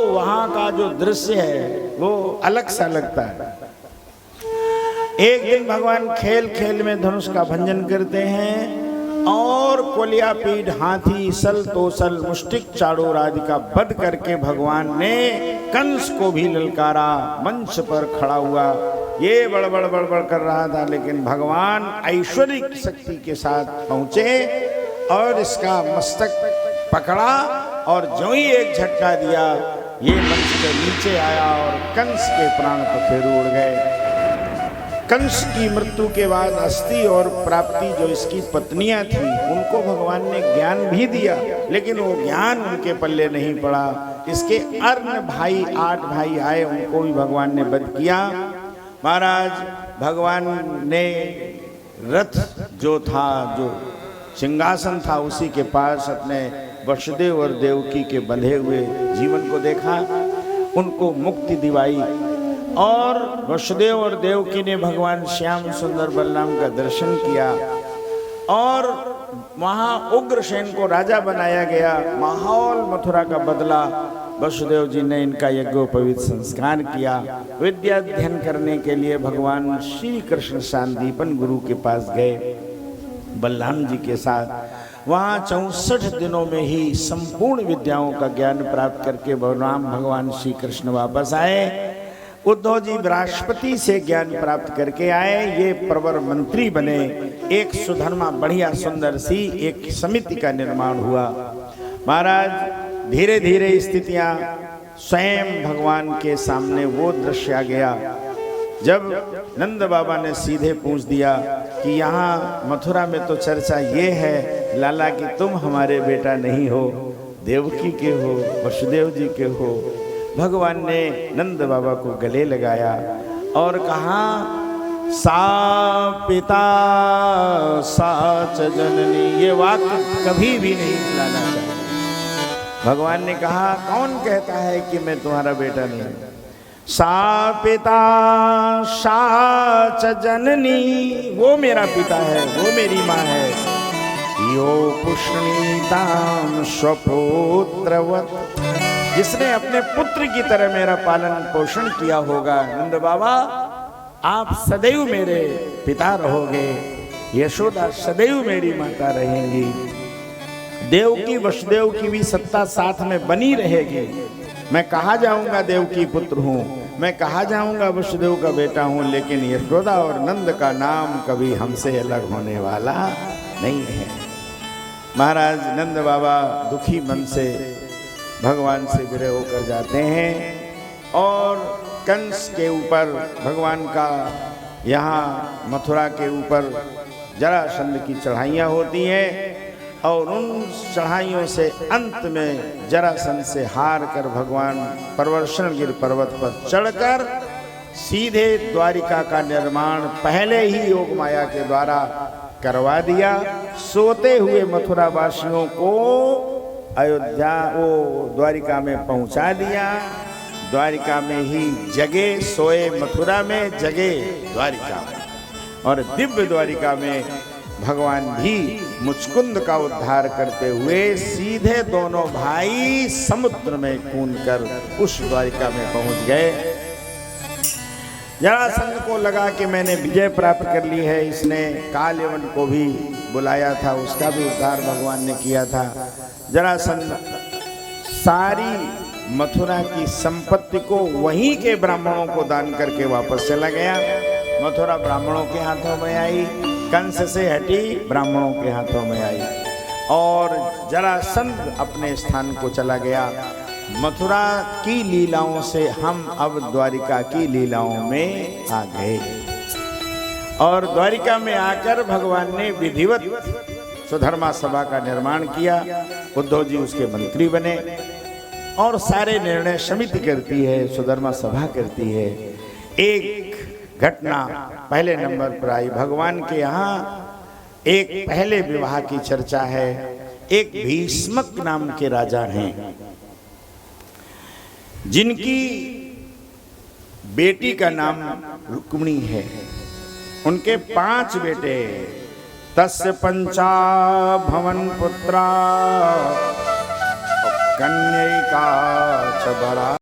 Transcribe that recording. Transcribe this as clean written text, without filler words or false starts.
वहां का जो दृश्य है वो अलग सा लगता है। एक दिन भगवान खेल खेल में धनुष का भंजन करते हैं और कोलियापीठ, हाथी, सल, तोसल, मुष्टिक, चाड़ूर आदि का वध करके भगवान ने कंस को भी ललकारा। मंच पर खड़ा हुआ, ये बड़बड़ बड़बड़ कर रहा था, लेकिन भगवान ऐश्वर्य शक्ति के साथ पहुंचे और इसका मस्तक पकड़ा और जो ही एक झटका दिया, ये मंच के नीचे आया और कंस के प्राण पखेरु उड़ गए। कंस की मृत्यु के बाद अस्थि और प्राप्ति जो इसकी पत्नियां थी, उनको भगवान ने ज्ञान भी दिया, लेकिन वो ज्ञान उनके पल्ले नहीं पड़ा। इसके अर्ण भाई, 8 भाई आए, उनको भी भगवान ने वध किया। महाराज, भगवान ने रथ जो था, जो सिंहासन था, उसी के पास अपने वसुदेव और देवकी के बंधे हुए जीवन को देखा, उनको मुक्ति दिवाई। और वसुदेव और देवकी ने भगवान श्याम सुंदर बलराम का दर्शन किया और वहां उग्रसेन को राजा बनाया गया। माहौल मथुरा का बदला। वसुदेव जी ने इनका यज्ञोपवीत संस्कार किया। विद्या अध्ययन करने के लिए भगवान श्री कृष्ण शांतिपन गुरु के पास गए बलराम जी के साथ। वहाँ 64 दिनों में ही संपूर्ण विद्याओं का ज्ञान प्राप्त करके बलराम भगवान श्री कृष्ण वापस आए। उद्धव जी राष्ट्रपति से ज्ञान प्राप्त करके आए, ये प्रवर मंत्री बने। एक सुधर्मा बढ़िया सुंदर सी एक समिति का निर्माण हुआ। महाराज, धीरे धीरे स्थितियां स्वयं भगवान के सामने वो दृश्य आ गया जब नंद बाबा ने सीधे पूछ दिया कि यहाँ मथुरा में तो चर्चा ये है लाला कि तुम हमारे बेटा नहीं हो, देवकी के हो, वसुदेव जी के हो। भगवान ने नंद बाबा को गले लगाया और कहा, सा पिता साच जननी। ये वाक्य कभी भी नहीं भुलाना चाहिए। भगवान ने कहा, कौन कहता है कि मैं तुम्हारा बेटा नहीं हूं? सा पिता साच जननी, वो मेरा पिता है, वो मेरी माँ है। यो पुष्णीताम स्वपुत्रवत, जिसने अपने पुत्र की तरह मेरा पालन पोषण किया होगा। नंद बाबा, आप सदैव मेरे पिता रहोगे, यशोदा सदैव मेरी माता रहेंगी, देवकी वसुदेव की भी सत्ता साथ में बनी रहेगी। मैं कहा जाऊंगा देवकी पुत्र हूँ, मैं कहा जाऊंगा वसुदेव का बेटा हूँ, लेकिन यशोदा और नंद का नाम कभी हमसे अलग होने वाला नहीं है। महाराज, नंद बाबा दुखी मन से भगवान से विरह होकर जाते हैं और कंस के ऊपर भगवान का, यहाँ मथुरा के ऊपर जरासंध की चढ़ाइयाँ होती हैं और उन चढ़ाइयों से अंत में जरासंध से हार कर भगवान प्रवर्षणगिरि पर्वत पर चढ़कर सीधे द्वारिका का निर्माण पहले ही योग माया के द्वारा करवा दिया। सोते हुए मथुरा वासियों को अयोध्या द्वारिका में पहुंचा दिया। द्वारिका में ही जगे, सोए मथुरा में, जगे द्वारिका में। और दिव्य द्वारिका में भगवान भी मुचकुंद का उद्धार करते हुए सीधे दोनों भाई समुद्र में कूदकर उस द्वारिका में पहुंच गए। जरासंध को लगा कि मैंने विजय प्राप्त कर ली है, इसने कालयवन को भी बुलाया था, उसका भी उद्धार भगवान ने किया था। जरासंध सारी मथुरा की संपत्ति को वहीं के ब्राह्मणों को दान करके वापस चला गया। मथुरा ब्राह्मणों के हाथों में आई, कंस से हटी, ब्राह्मणों के हाथों में आई और जरासंध अपने स्थान को चला गया। मथुरा की लीलाओं से हम अब द्वारिका की लीलाओं में आ गए और द्वारिका में आकर भगवान ने विधिवत सुधर्मा सभा का निर्माण किया। उद्धव जी उसके मंत्री बने और सारे निर्णय समिति करती है, सुधर्मा सभा करती है। एक घटना पहले नंबर पर आई। भगवान के यहाँ एक पहले विवाह की चर्चा है। एक भीष्मक नाम के राजा हैं जिनकी बेटी का नाम रुक्मिणी है। उनके 5 बेटे, तस्य पंचा भवन पुत्रा, कन्यैका च बरा